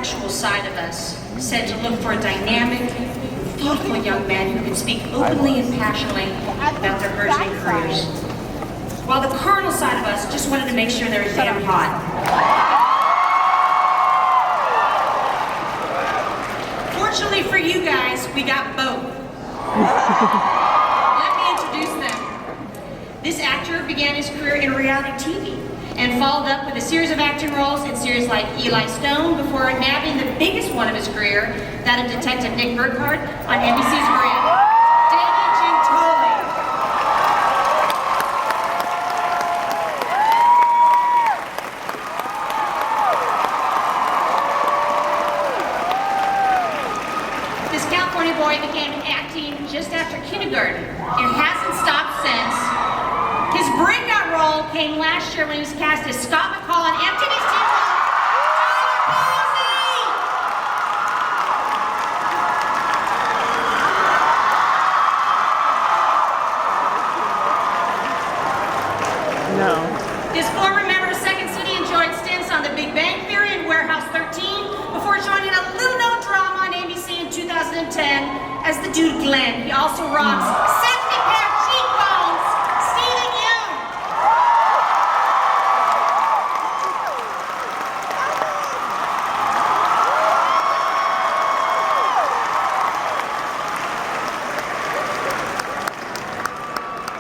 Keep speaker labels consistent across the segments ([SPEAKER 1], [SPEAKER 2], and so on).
[SPEAKER 1] intellectual side of us said to look for a dynamic, thoughtful young men who could speak openly and passionately about their burgeoning careers. While the carnal side of us just wanted to make sure they were damn hot. Fortunately for you guys, we got both. Let me introduce them. This actor began his career in reality TV and followed up with a series of acting roles in series like Eli Stone before nabbing the biggest one of his career, that of Detective Nick Burkhardt on NBC's Grimm. Guintoli. This California boy began acting just after kindergarten and hasn't stopped since. His breakout role came last year when he was cast as Scott McCall on MTV's teen Posey.
[SPEAKER 2] No.
[SPEAKER 1] This former member of Second City enjoyed stints on The Big Bang Theory and Warehouse 13 before joining a little-known drama on ABC in 2010 as the dude Glenn. He also rocks sexy pair of cheekbones, Yeun.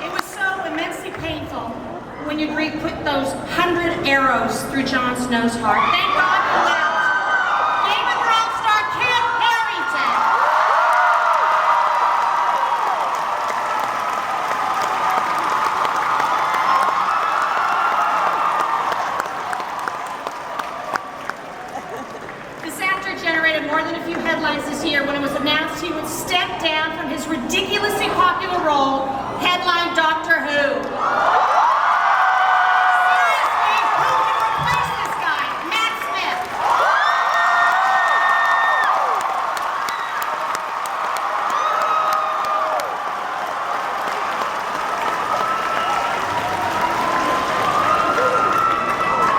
[SPEAKER 1] It was so immensely painful when you put those 100 arrows through Jon Snow's heart. Thank God you left. Game of Thrones star Harington. This actor generated more than a few headlines this year when it was announced he would step down from his ridiculously popular role, headline Doctor Who. Seriously, who can replace this guy? Matt Smith.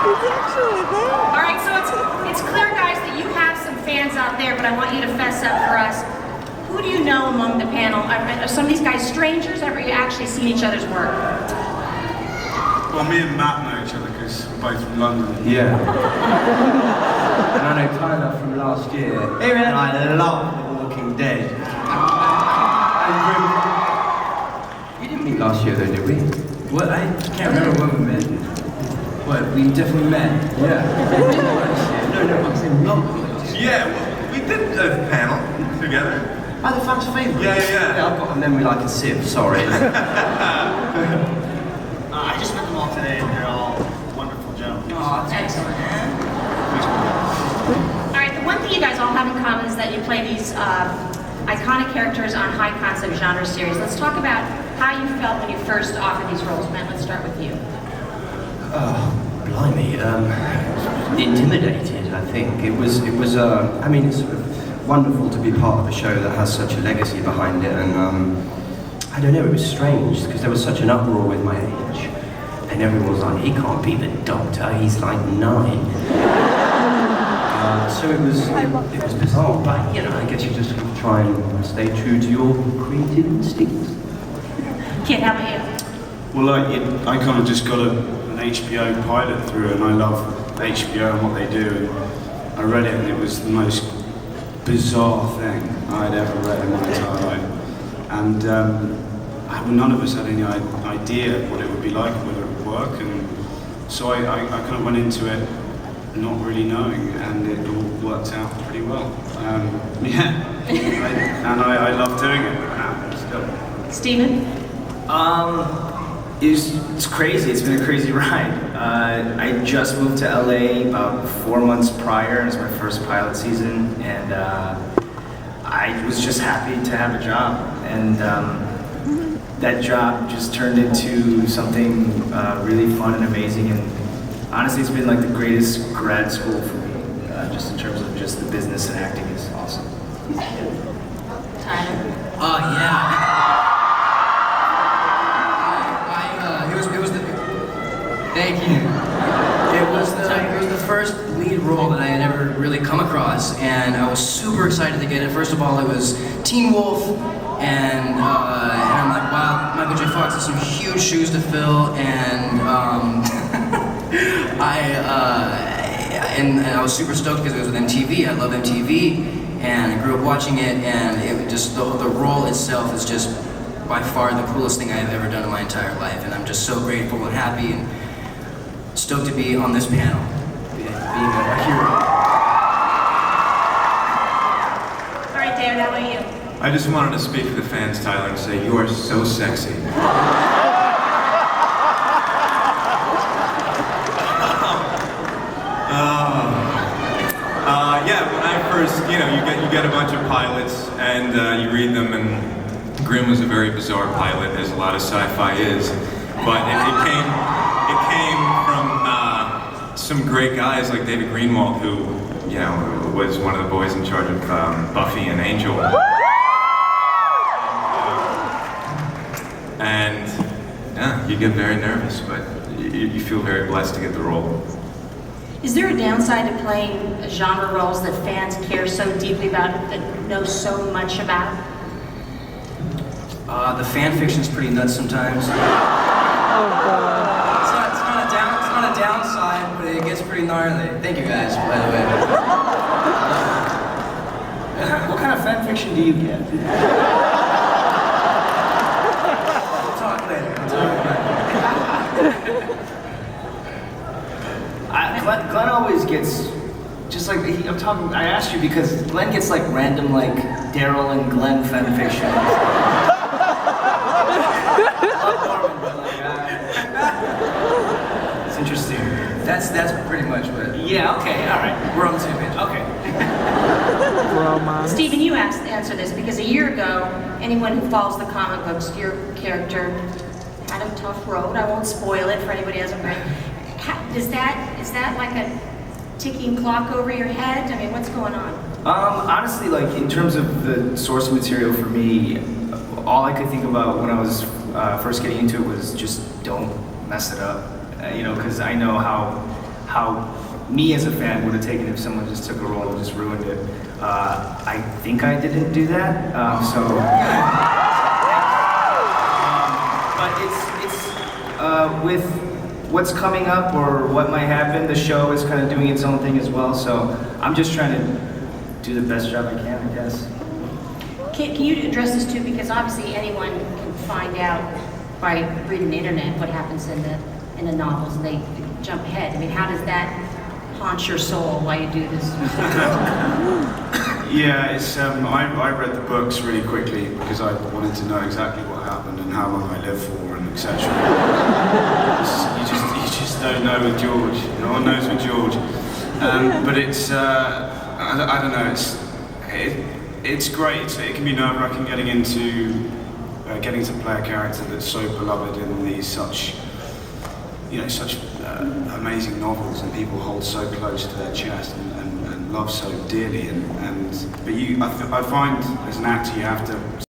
[SPEAKER 2] He's actually there.
[SPEAKER 1] All right, so it's clear, guys, that you have some fans out there, but I want you to fess up for us. Who do you know among the panel? Are some of these guys strangers? Have you actually seen each other's work?
[SPEAKER 3] Well, me and Matt know each other because we're both from London.
[SPEAKER 4] Yeah. And I know Tyler from last year.
[SPEAKER 5] Hey, man.
[SPEAKER 4] And I love The Walking Dead. And Grimm. We didn't meet last year though, did we?
[SPEAKER 5] What? I can't remember when we met. What? We definitely met.
[SPEAKER 4] Yeah. No, I'm saying not.
[SPEAKER 3] Yeah, well, we did a panel together.
[SPEAKER 4] Oh, the fans' favourites.
[SPEAKER 3] Yeah.
[SPEAKER 4] I've got a memory like a sieve, sorry.
[SPEAKER 6] I just met them all today and they're all wonderful gentlemen.
[SPEAKER 5] Oh, that's excellent, man.
[SPEAKER 1] All right, the one thing you guys all have in common is that you play these iconic characters on high-concept genre series. Let's talk about how you felt when you first offered these roles. Matt, let's start with you.
[SPEAKER 4] Blimey, intimidated, I think. It was, I mean, it's sort of wonderful to be part of a show that has such a legacy behind it, and I don't know, it was strange, because there was such an uproar with my age, and everyone was like, he can't be the Doctor, he's like 9. So it was bizarre, but, you know, I guess you just try and stay true to your creative instincts.
[SPEAKER 1] Kid, how about you?
[SPEAKER 3] Well, I kind of just got an HBO pilot through, and I love HBO and what they do. And I read it, and it was the most bizarre thing I'd ever read in my entire life. And none of us had any idea what it would be like, whether it would work. And so I kind of went into it not really knowing, and it all worked out pretty well. I love doing it now, still.
[SPEAKER 1] Steven?
[SPEAKER 5] It's crazy. It's been a crazy ride. I just moved to LA about 4 months prior. It was my first pilot season, and I was just happy to have a job. And that job just turned into something really fun and amazing. And honestly, it's been like the greatest grad school for me, just in terms of just the business and acting is awesome.
[SPEAKER 1] Tyler?
[SPEAKER 5] Yeah. Thank you. It was the first lead role that I had ever
[SPEAKER 7] really come across, and I was super excited to get it. First of all, it was Teen Wolf, and I'm like, wow, Michael J. Fox has some huge shoes to fill, and and I was super stoked because it was with MTV. I love MTV, and I grew up watching it, and it just the role itself is just by far the coolest thing I have ever done in my entire life, and I'm just so grateful and happy and stoked to be on this panel, being a hero.
[SPEAKER 1] All right, David, how about you?
[SPEAKER 8] I just wanted to speak for the fans, Tyler, and say you are so sexy. Yeah, when I first, you get a bunch of pilots and you read them, and Grimm was a very bizarre pilot, as a lot of sci-fi is, but it came from some great guys like David Greenwald, who, was one of the boys in charge of Buffy and Angel. And yeah, you get very nervous, but you feel very blessed to get the role.
[SPEAKER 1] Is there a downside to playing genre roles that fans care so deeply about, that know so much about?
[SPEAKER 7] The fan fiction's pretty nuts sometimes.
[SPEAKER 2] Oh God.
[SPEAKER 7] It's not a downside, but it gets pretty gnarly. Thank you guys, by the way.
[SPEAKER 5] What kind of fan fiction do you get?
[SPEAKER 7] We'll talk later.
[SPEAKER 5] Glenn always gets, just like, I asked you because Glenn gets like random like Daryl and Glenn fan fiction. It's interesting.
[SPEAKER 7] That's pretty much what.
[SPEAKER 5] Yeah, okay, alright.
[SPEAKER 7] We're on the same page.
[SPEAKER 5] Okay.
[SPEAKER 2] Romance.
[SPEAKER 1] Stephen, you answer this because a year ago, anyone who follows the comic books, your character had a tough road. I won't spoil it for anybody who hasn't read. Is that like a ticking clock over your head? I mean, what's going on?
[SPEAKER 5] Honestly, like in terms of the source material for me, all I could think about when I was first getting into it was just don't mess it up, because I know how me as a fan would have taken if someone just took a role and just ruined it. I think I didn't do that, but it's with what's coming up or what might happen, the show is kind of doing its own thing as well, so I'm just trying to do the best job I can, I guess.
[SPEAKER 1] Can you address this too? Because obviously anyone can find out by reading the internet what happens in the novels, and they jump ahead. I mean, how does that haunt your soul while you do this?
[SPEAKER 3] Yeah, it's I read the books really quickly because I wanted to know exactly what happened and how long I lived for and etc. You just don't know with George. No one knows with George. But it's I don't know. It's great. It can be nerve-wracking getting to play a character that's so beloved in these such amazing novels, and people hold so close to their chest and love so dearly. But I find as an actor you have to